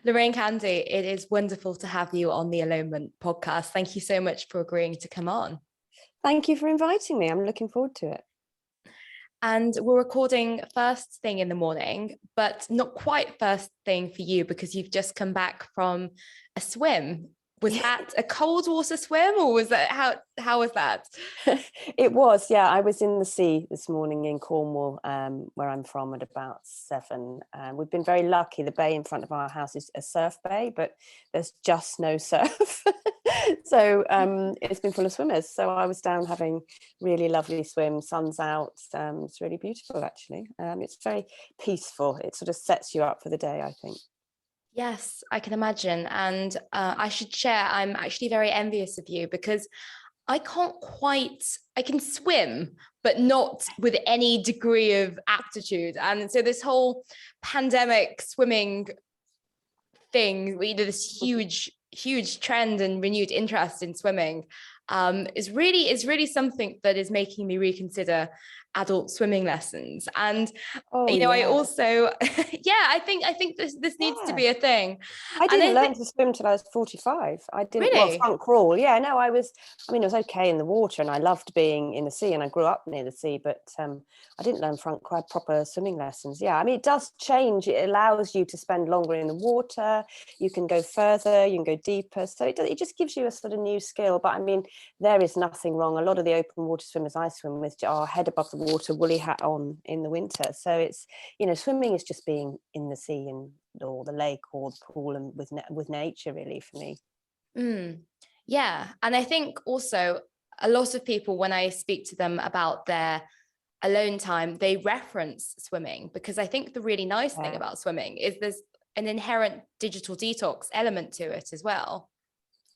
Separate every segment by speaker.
Speaker 1: Lorraine Candy, it is wonderful to have you on the Alonement podcast. Thank you so much for agreeing to come on.
Speaker 2: Thank you for inviting me. I'm looking forward to it.
Speaker 1: And we're recording first thing in the morning, but not quite first thing for you because you've just come back from a swim. Was that a cold water swim, or was that how was that?
Speaker 2: It was, yeah. I was in the sea this morning in Cornwall, where I'm from, at about 7. We've been very lucky. The bay in front of our house is a surf bay, but there's just no surf. So it's been full of swimmers. So I was down having really lovely swim. Sun's out. It's really beautiful, actually. It's very peaceful. It sort of sets you up for the day, I think.
Speaker 1: Yes, I can imagine. And I should share, I'm actually very envious of you because I can swim, but not with any degree of aptitude. And so this whole pandemic swimming thing, this huge trend and renewed interest in swimming is really something that is making me reconsider adult swimming lessons. And I also I think this needs to be a thing.
Speaker 2: I didn't learn to swim till I was 45. I didn't front crawl. Yeah, no, it was okay in the water, and I loved being in the sea, and I grew up near the sea, but I didn't learn front crawl, proper swimming lessons. Yeah, I mean, it does change. It allows you to spend longer in the water. You can go further, you can go deeper. So it just gives you a sort of new skill. But I mean, there is nothing wrong. A lot of the open water swimmers I swim with are head above the water, woolly hat on in the winter. So it's, swimming is just being in the sea or the lake or the pool and with nature, really, for me.
Speaker 1: Yeah. And I think also a lot of people, when I speak to them about their alone time, they reference swimming, because I think the really nice thing about swimming is there's an inherent digital detox element to it as well.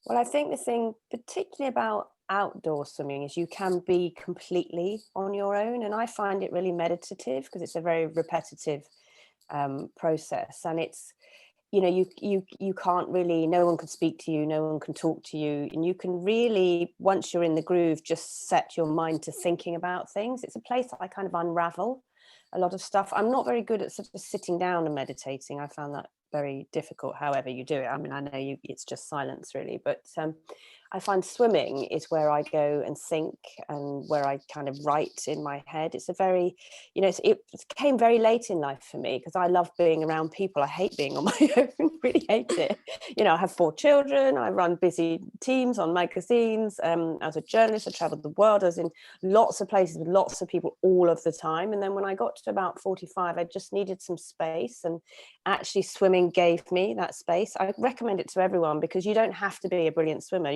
Speaker 2: Well, I think the thing particularly about outdoor swimming is you can be completely on your own, and I find it really meditative because it's a very repetitive process, and it's you can't really, no one can speak to you, no one can talk to you, and you can really, once you're in the groove, just set your mind to thinking about things. It's a place that I kind of unravel a lot of stuff. I'm not very good at sort of sitting down and meditating. I found that very difficult, however you do it. I mean, I know it's just silence, really, but I find swimming is where I go and think, and where I kind of write in my head. It's a very, it came very late in life for me, because I love being around people. I hate being on my own, really hate it. I have 4 children, I run busy teams on magazines. As a journalist, I traveled the world. I was in lots of places with lots of people all of the time. And then when I got to about 45, I just needed some space, and actually swimming gave me that space. I recommend it to everyone, because you don't have to be a brilliant swimmer.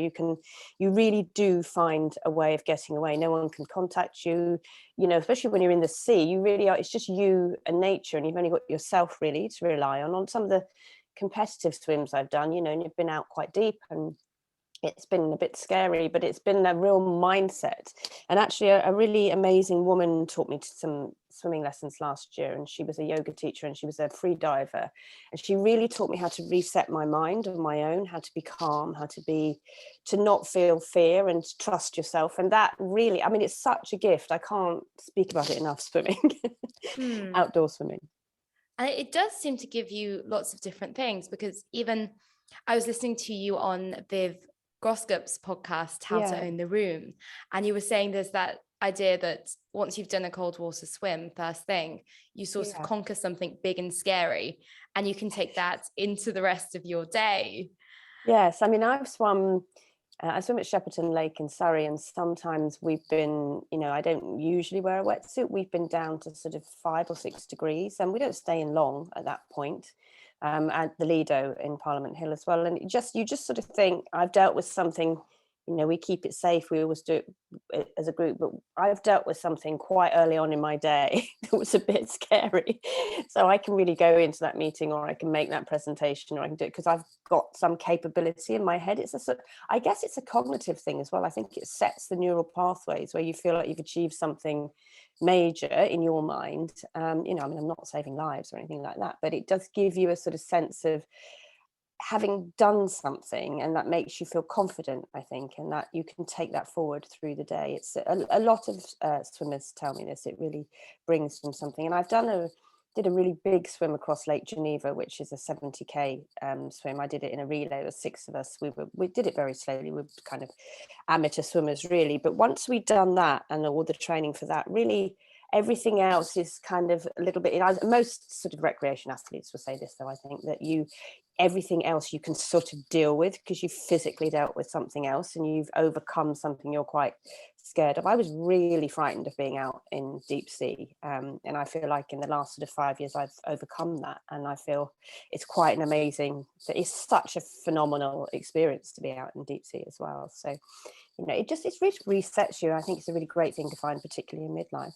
Speaker 2: You really do find a way of getting away. No one can contact you, especially when you're in the sea. You really are, it's just you and nature, and you've only got yourself really to rely on some of the competitive swims I've done, and you've been out quite deep, and it's been a bit scary, but it's been a real mindset. And actually a really amazing woman taught me some swimming lessons last year, and she was a yoga teacher, and she was a free diver, and she really taught me how to reset my mind on my own, how to be calm, to not feel fear, and to trust yourself. And that really, I mean, it's such a gift. I can't speak about it enough, swimming. Outdoor swimming.
Speaker 1: And it does seem to give you lots of different things, because even I was listening to you on Viv Groskop's podcast, How to Own the Room, and you were saying there's that idea that once you've done a cold water swim, first thing, you sort of conquer something big and scary, and you can take that into the rest of your day.
Speaker 2: Yes, I mean, I swim at Shepperton Lake in Surrey, and sometimes we've been, I don't usually wear a wetsuit. We've been down to sort of 5 or 6 degrees, and we don't stay in long at that point. At the Lido in Parliament Hill as well. And you just sort of think, I've dealt with something, we keep it safe. We always do it as a group, but I've dealt with something quite early on in my day that was a bit scary. So I can really go into that meeting, or I can make that presentation, or I can do it because I've got some capability in my head. I guess it's a cognitive thing as well. I think it sets the neural pathways where you feel like you've achieved something major in your mind. I mean, I'm not saving lives or anything like that, but it does give you a sort of sense of having done something, and that makes you feel confident, I think, and that you can take that forward through the day. It's a lot of swimmers tell me this. It really brings them something. And I've done did a really big swim across Lake Geneva, which is a 70k swim. I did it in a relay. There were 6 of us. We did it very slowly. We were kind of amateur swimmers, really. But once we'd done that and all the training for that, really everything else is kind of a little bit. Most sort of recreation athletes will say this, though. I think that everything else you can sort of deal with because you've physically dealt with something else and you've overcome something you're quite scared of. I was really frightened of being out in deep sea, and I feel like in the last sort of 5 years I've overcome that, and I feel it's quite an amazing, it's such a phenomenal experience to be out in deep sea as well. So it really resets you. I think it's a really great thing to find, particularly in midlife.